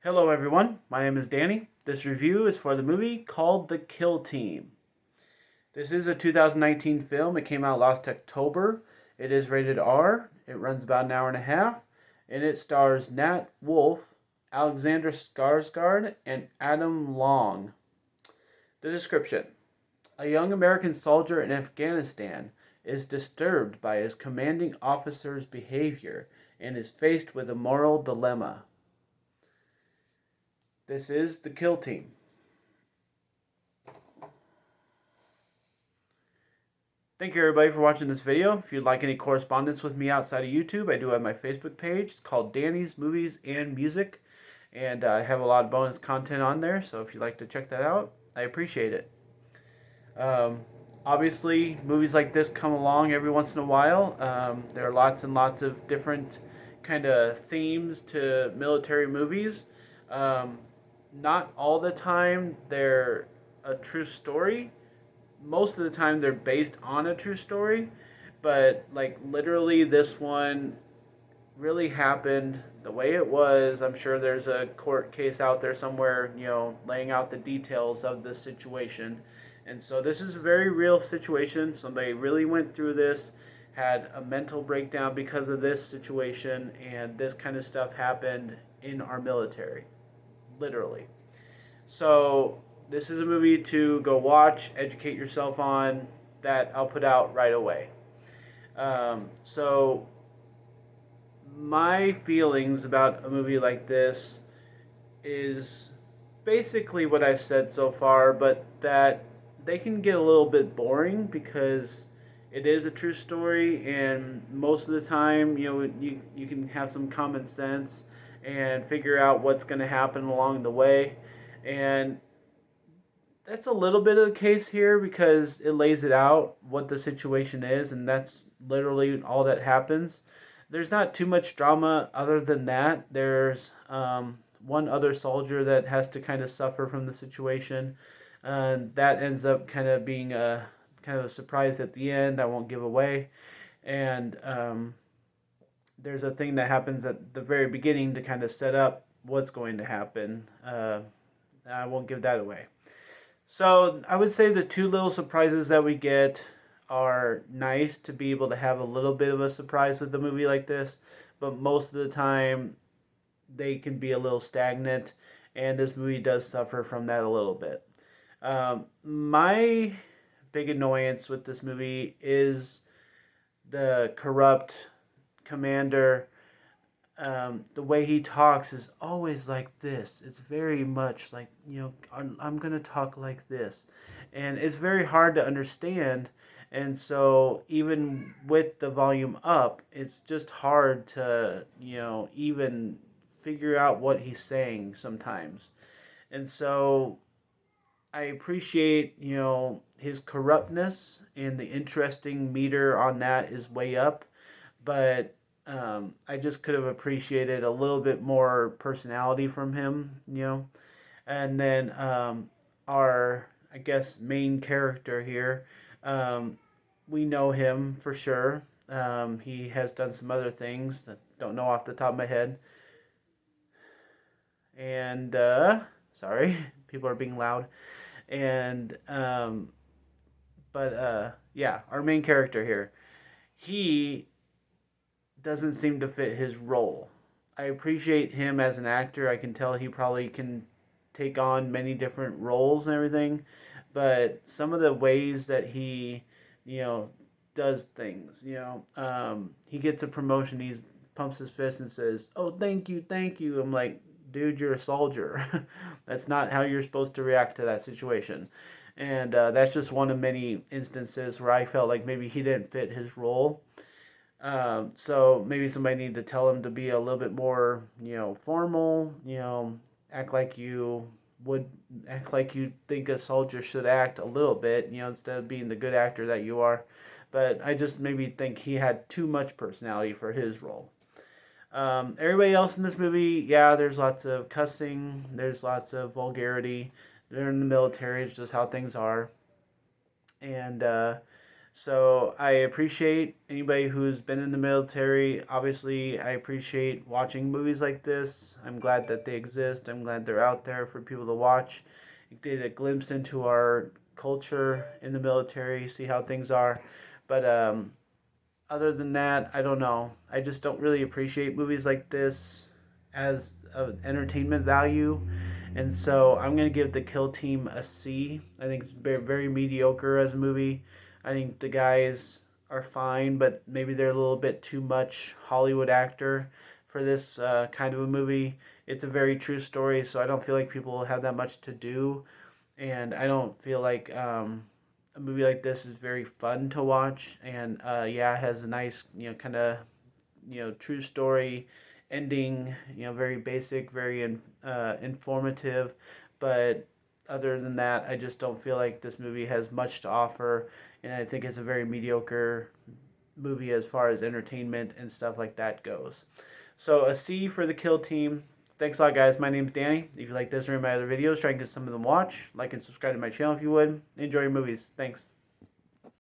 Hello, everyone. My name is Danny. This review is for the movie called The Kill Team. This is a 2019 film. It came out last October. It is rated R. It runs about an hour and a half. And it stars Nat Wolff, Alexander Skarsgård, and Adam Long. The description: a young American soldier in Afghanistan is disturbed by his commanding officer's behavior and is faced with a moral dilemma. This is The Kill Team. Thank you everybody for watching this video. If you'd like any correspondence with me outside of YouTube, I do have my Facebook page. It's called Danny's Movies and Music. And I have a lot of bonus content on there, so if you'd like to check that out, I appreciate it. Um, Obviously, movies like this come along every once in a while. There are lots and lots of different kind of themes to military movies. Um, Not all the time they're a true story. Most of the time they're based on a true story, but like literally this one really happened the way it was. I'm sure there's a court case out there somewhere, laying out the details of this situation. And so this is a very real situation. Somebody really went through this, had a mental breakdown because of this situation, and this kind of stuff happened in our military, literally. So this is a movie to go watch, educate yourself on, that I'll put out right away. So my feelings about a movie like this is basically what I've said so far, but that they can get a little bit boring because it is a true story, and most of the time, you can have some common sense and figure out what's going to happen along the way. And that's a little bit of the case here because it lays it out what the situation is, and that's literally all that happens. There's not too much drama other than that. There's one other soldier that has to kind of suffer from the situation, and that ends up kind of being a kind of a surprise at the end. I won't give away. And there's a thing that happens at the very beginning to kind of set up what's going to happen. I won't give that away. So I would say the two little surprises that we get are nice to be able to have a little bit of a surprise with a movie like this, but most of the time they can be a little stagnant, and this movie does suffer from that a little bit. My big annoyance with this movie is the corrupt commander. The way he talks is always like this. It's very much like, I'm going to talk like this. And it's very hard to understand. And so, even with the volume up, it's just hard to, even figure out what he's saying sometimes. And so, I appreciate, his corruptness, and the interesting meter on that is way up. But I just could have appreciated a little bit more personality from him. And then our, I guess, main character here, um, we know him for sure. He has done some other things that don't know off the top of my head. And sorry, people are being loud. And yeah, our main character here, he doesn't seem to fit his role. I appreciate him as an actor. I can tell he probably can take on many different roles and everything, but some of the ways that he, you know, does things, he gets a promotion. He pumps his fist and says, "Oh, thank you, thank you." I'm like, dude, you're a soldier. That's not how you're supposed to react to that situation. And that's just one of many instances where I felt like maybe he didn't fit his role. So maybe somebody needed to tell him to be a little bit more, formal, act like you would act like you think a soldier should act a little bit, instead of being the good actor that you are. But I just maybe think he had too much personality for his role. Everybody else in this movie, yeah, there's lots of cussing, there's lots of vulgarity. They're in the military, it's just how things are. And So I appreciate anybody who's been in the military. Obviously, I appreciate watching movies like this. I'm glad that they exist. I'm glad they're out there for people to watch. It did a glimpse into our culture in the military, see how things are. But other than that, I don't know. I just don't really appreciate movies like this as an entertainment value. And so I'm going to give The Kill Team a C. I think it's very, very mediocre as a movie. I think the guys are fine, but maybe they're a little bit too much Hollywood actor for this kind of a movie. It's a very true story, so I don't feel like people have that much to do. And I don't feel like a movie like this is very fun to watch. And yeah, it has a nice, kind of, true story ending, very basic, very informative. But other than that, I just don't feel like this movie has much to offer. And I think it's a very mediocre movie as far as entertainment and stuff like that goes. So a C for The Kill Team. Thanks a lot, guys. My name's Danny. If you like this or my other videos, try and get some of them watch. Like and subscribe to my channel if you would. Enjoy your movies. Thanks.